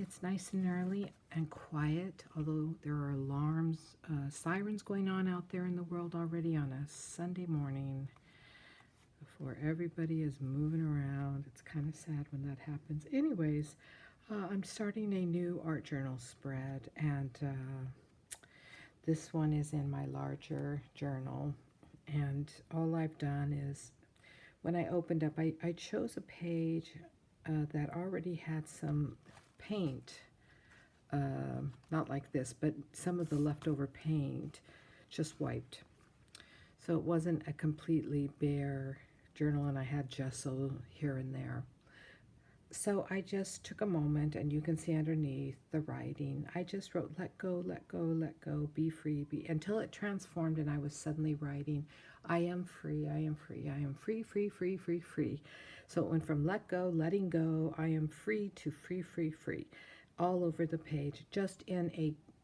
It's nice and early and quiet, although there are alarms, sirens going on out there in the world already on a Sunday morning before everybody is moving around. It's kind of sad when that happens. Anyways, I'm starting a new art journal spread, and this one is in my larger journal. And all I've done is, when I opened up, I chose a page that already had some paint, not like this, but some of the leftover paint just wiped. So it wasn't a completely bare journal, and I had gesso here and there. So I just took a moment, and you can see underneath the writing, I just wrote, let go, let go, let go, be free, be, until it transformed and I was suddenly writing, I am free, I am free, I am free, free, free, free, free. So it went from let go, letting go, I am free, to free, free, free, all over the page, just in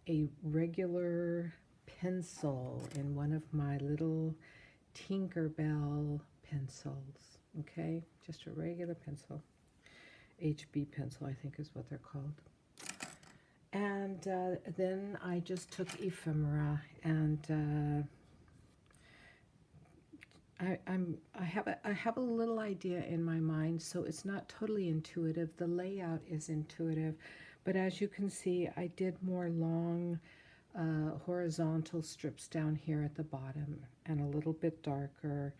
a regular pencil, in one of my little Tinkerbell pencils, okay? Just a regular pencil. HB pencil, I think is what they're called. And then I just took ephemera, and I have a little idea in my mind, so it's not totally intuitive. The layout is intuitive, but as you can see, I did more long horizontal strips down here at the bottom and a little bit darker.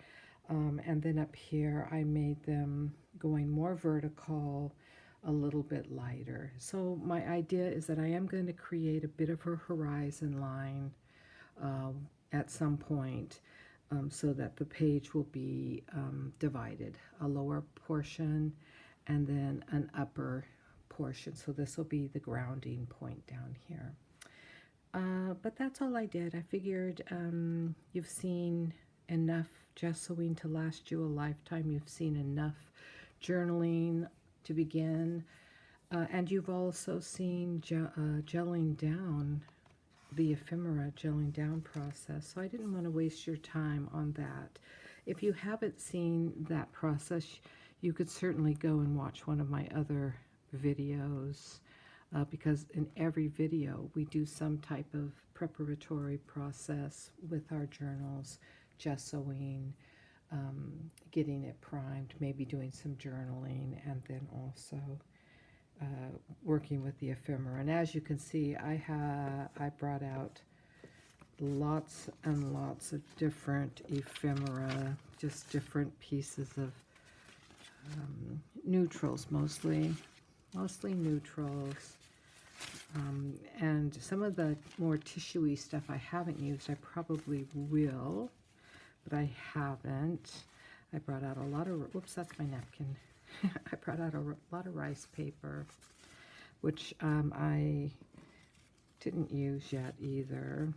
And then up here, I made them going more vertical, a little bit lighter. So my idea is that I am going to create a bit of a horizon line at some point, so that the page will be divided, a lower portion and then an upper portion. So this will be the grounding point down here. But that's all I did. I figured you've seen enough gessoing to last you a lifetime. You've seen enough journaling to begin. And you've also seen gelling down, the ephemera gelling down process. So I didn't want to waste your time on that. If you haven't seen that process, you could certainly go and watch one of my other videos. Because in every video we do some type of preparatory process with our journals, gessoing, getting it primed, maybe doing some journaling, and then also working with the ephemera. And as you can see, I brought out lots and lots of different ephemera, just different pieces of neutrals, mostly neutrals. And some of the more tissuey stuff I haven't used. I probably will, but I haven't. I brought out a lot of, whoops, that's my napkin. I brought out a lot of rice paper, which I didn't use yet either.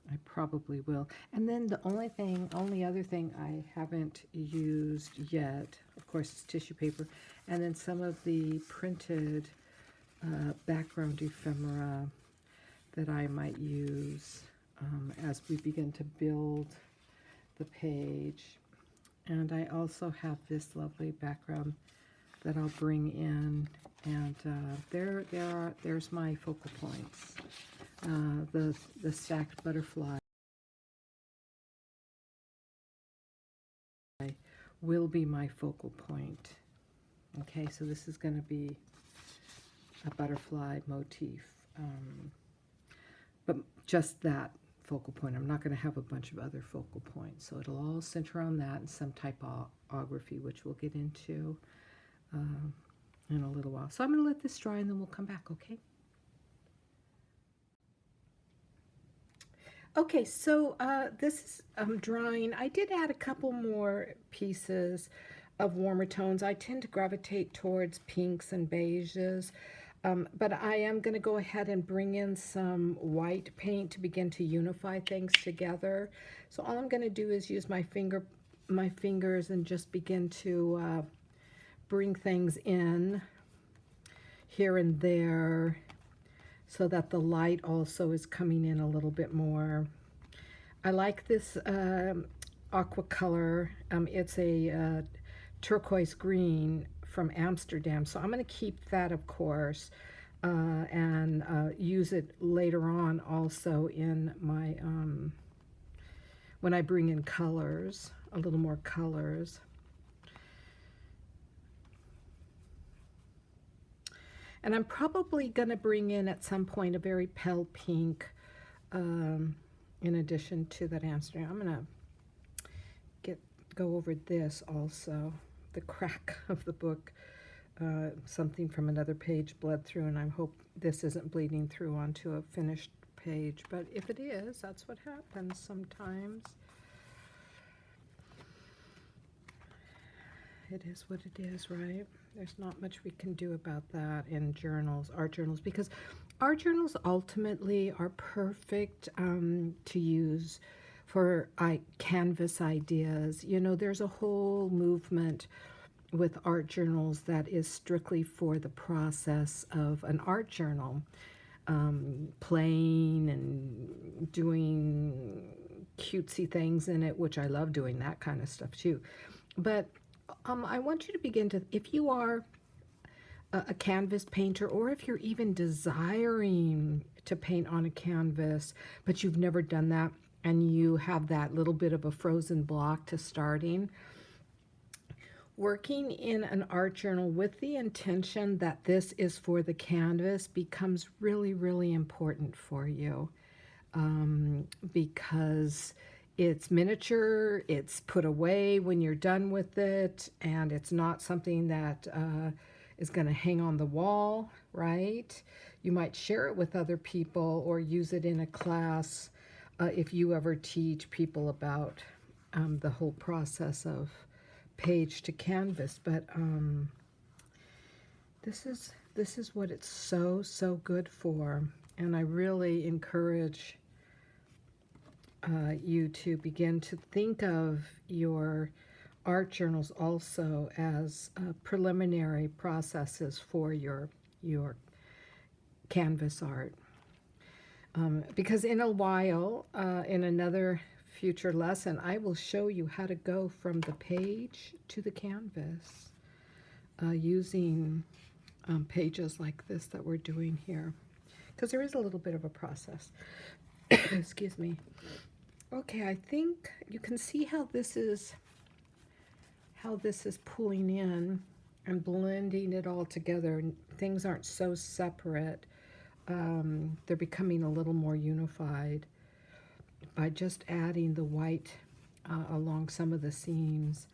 I probably will. And then the only other thing I haven't used yet, of course, is tissue paper. And then some of the printed background ephemera that I might use as we begin to build the page. And I also have this lovely background that I'll bring in, and there's my focal points. The stacked butterfly will be my focal point. Okay, so this is going to be a butterfly motif, but just that focal point. I'm not going to have a bunch of other focal points, so it'll all center on that and some typography, which we'll get into in a little while. So I'm going to let this dry, and then we'll come back, okay? Okay, so this is drying. I did add a couple more pieces of warmer tones. I tend to gravitate towards pinks and beiges. But I am going to go ahead and bring in some white paint to begin to unify things together. So all I'm going to do is use my fingers and just begin to bring things in here and there so that the light also is coming in a little bit more. I like this aqua color. It's a turquoise green from Amsterdam, so I'm going to keep that, of course. and use it later on also in my, when I bring in colors, a little more colors. And I'm probably going to bring in at some point a very pale pink, in addition to that Amsterdam. I'm going to go over this also, the crack of the book. Something from another page bled through, and I hope this isn't bleeding through onto a finished page. But if it is, that's what happens sometimes. It is what it is, right? There's not much we can do about that in journals, art journals, because art journals ultimately are perfect to use for canvas ideas. You know, there's a whole movement with art journals that is strictly for the process of an art journal, playing and doing cutesy things in it, which I love doing that kind of stuff too. But I want you to begin to, if you are a canvas painter, or if you're even desiring to paint on a canvas, but you've never done that, and you have that little bit of a frozen block to starting, working in an art journal with the intention that this is for the canvas becomes really, really important for you, because it's miniature, it's put away when you're done with it, and it's not something that is going to hang on the wall, right? You might share it with other people or use it in a class if you ever teach people about the whole process of page to canvas. But this is what it's so good for, and I really encourage you to begin to think of your art journals also as preliminary processes for your canvas art. Because in a while, in another future lesson, I will show you how to go from the page to the canvas using pages like this that we're doing here. Because there is a little bit of a process. Excuse me. Okay, I think you can see how this is pulling in and blending it all together. Things aren't so separate. They're becoming a little more unified by just adding the white along some of the seams.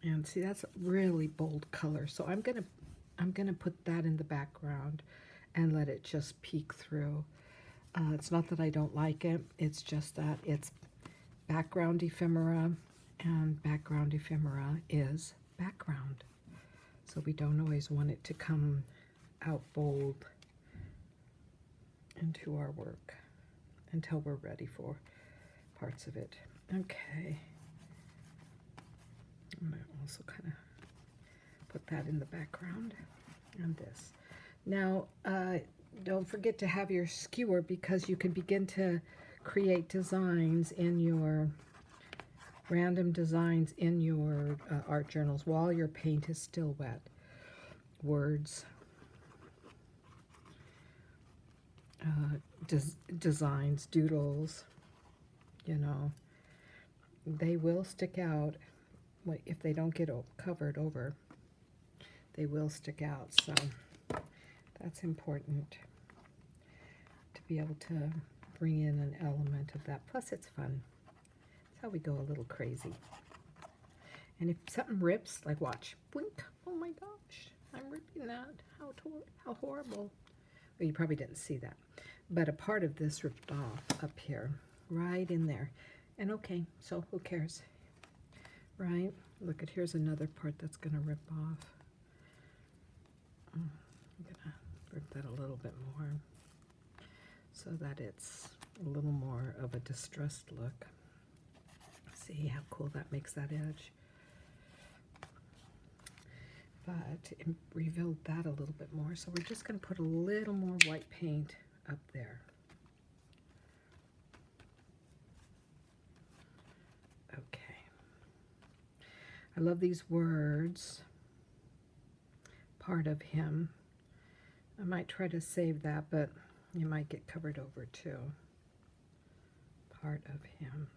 And see, that's really bold color. So I'm gonna put that in the background and let it just peek through. It's not that I don't like it, it's just that it's background ephemera, and background ephemera is background. So we don't always want it to come out bold into our work until we're ready for parts of it. Okay. I'm going to also kind of put that in the background and this. Now, don't forget to have your skewer, because you can begin to create designs in your random designs in your art journals while your paint is still wet. Words, designs, doodles, you know, they will stick out. If they don't get covered over, they will stick out. So that's important to be able to bring in an element of that. Plus it's fun. That's how we go a little crazy. And if something rips, like watch, blink, oh my gosh, I'm ripping that. How horrible. Well, you probably didn't see that. But a part of this ripped off up here, right in there. And okay, so who cares? Right? Look at, here's another part that's going to rip off. I'm going to rip that a little bit more so that it's a little more of a distressed look. See how cool that makes that edge. But it revealed that a little bit more. So we're just going to put a little more white paint up there. Okay. I love these words. Part of him. I might try to save that, but you might get covered over too. Part of him.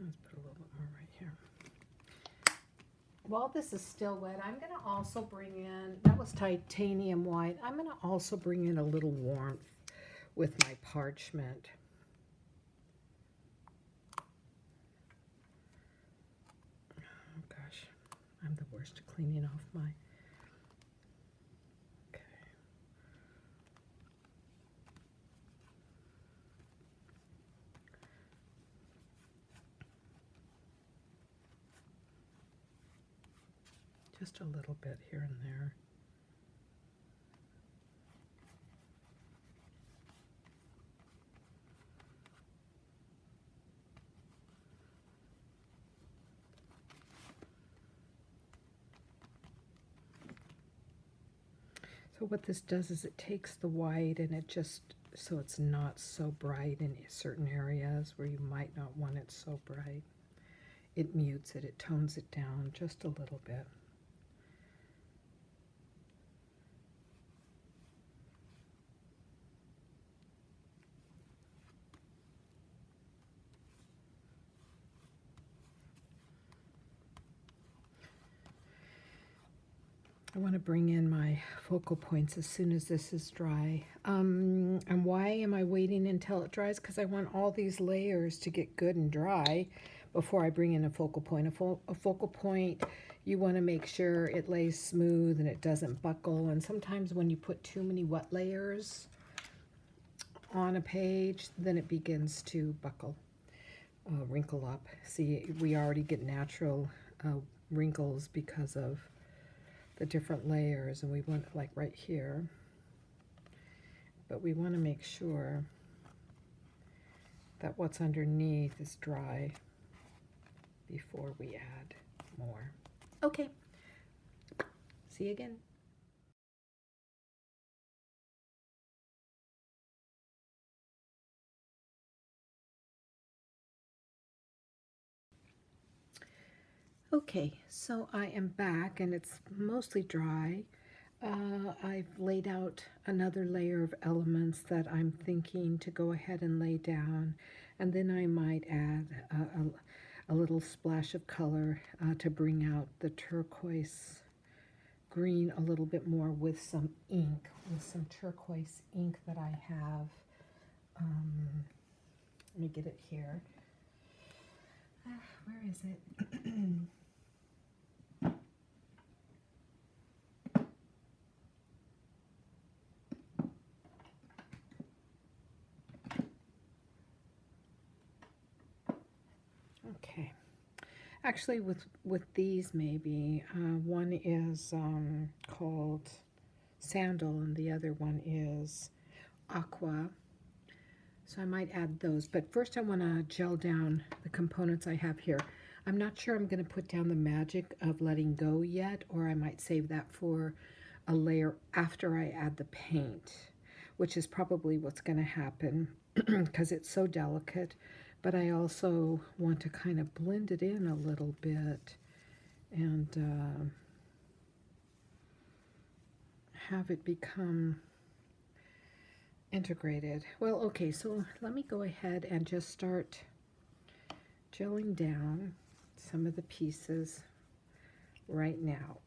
Let's put a little bit more right here. While this is still wet, I'm going to also bring in, that was titanium white, I'm going to also bring in a little warmth with my parchment. Oh gosh, I'm the worst at cleaning off my, okay. Just a little bit here and there. So what this does is it takes the white and it just, so it's not so bright in certain areas where you might not want it so bright. It mutes it, it tones it down just a little bit. I want to bring in my focal points as soon as this is dry. And why am I waiting until it dries? Because I want all these layers to get good and dry before I bring in a focal point. A focal point, you want to make sure it lays smooth and it doesn't buckle. And sometimes when you put too many wet layers on a page, then it begins to buckle, wrinkle up. See, we already get natural wrinkles because of the different layers, and we want it like right here, but we want to make sure that what's underneath is dry before we add more. Okay, see you again. Okay, so I am back and it's mostly dry. I've laid out another layer of elements that I'm thinking to go ahead and lay down, and then I might add a little splash of color to bring out the turquoise green a little bit more with some ink, with some turquoise ink that I have. Let me get it here. Where is it? Okay. Actually, with these maybe, one is called Sandal and the other one is Aqua. So I might add those, but first I want to gel down the components I have here. I'm not sure I'm going to put down the magic of letting go yet, or I might save that for a layer after I add the paint, which is probably what's going to happen because it's so delicate. But I also want to kind of blend it in a little bit and have it become integrated. Well, okay, so let me go ahead and just start gelling down some of the pieces right now.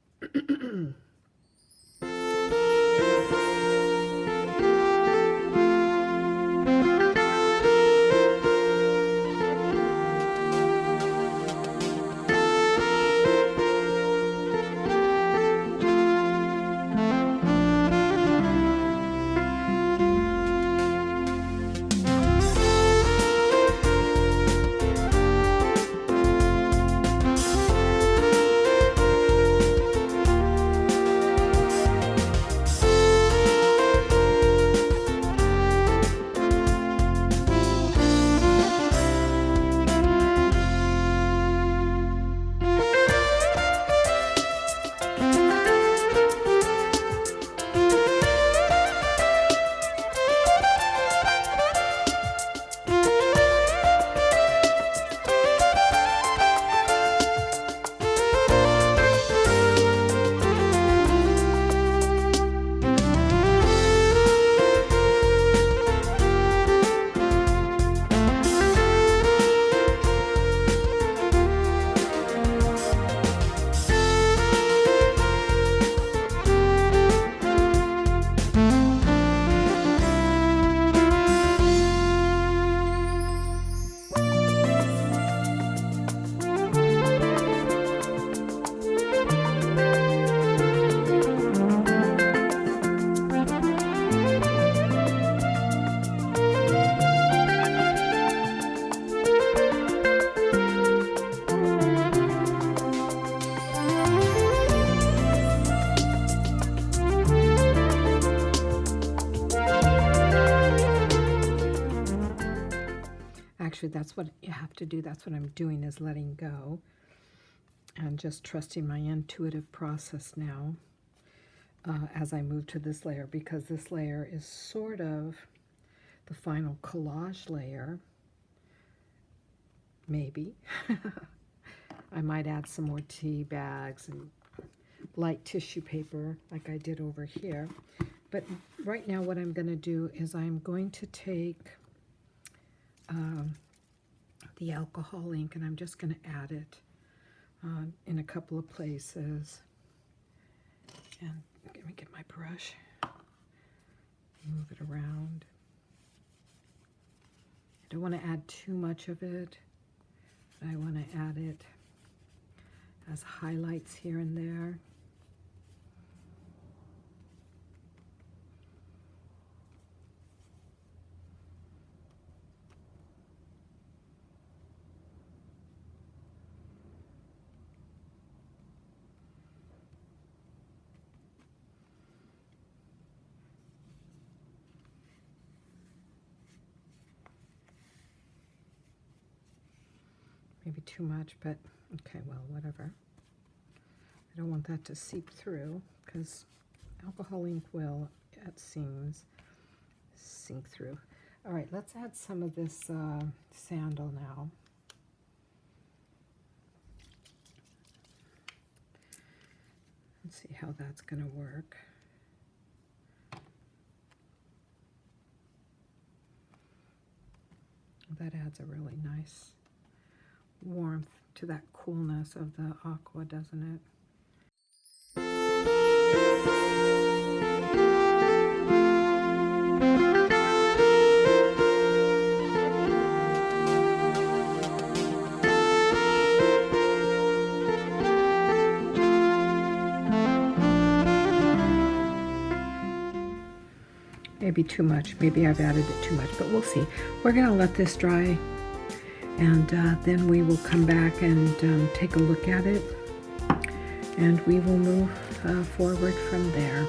actually that's what you have to do. That's what I'm doing, is letting go and just trusting my intuitive process now as I move to this layer, because this layer is sort of the final collage layer. Maybe. I might add some more tea bags and light tissue paper like I did over here. But right now what I'm going to do is I'm going to take the alcohol ink, and I'm just going to add it in a couple of places. And let me get my brush, move it around. I don't want to add too much of it. I want to add it as highlights here and there. Maybe too much, but okay, well, whatever. I don't want that to seep through, because alcohol ink will, it seems, sink through. All right, let's add some of this sandal now. Let's see how that's going to work. That adds a really nice warmth to that coolness of the aqua, doesn't it? Maybe too much. Maybe I've added it too much, but we'll see. We're going to let this dry, and then we will come back and take a look at it, and we will move forward from there.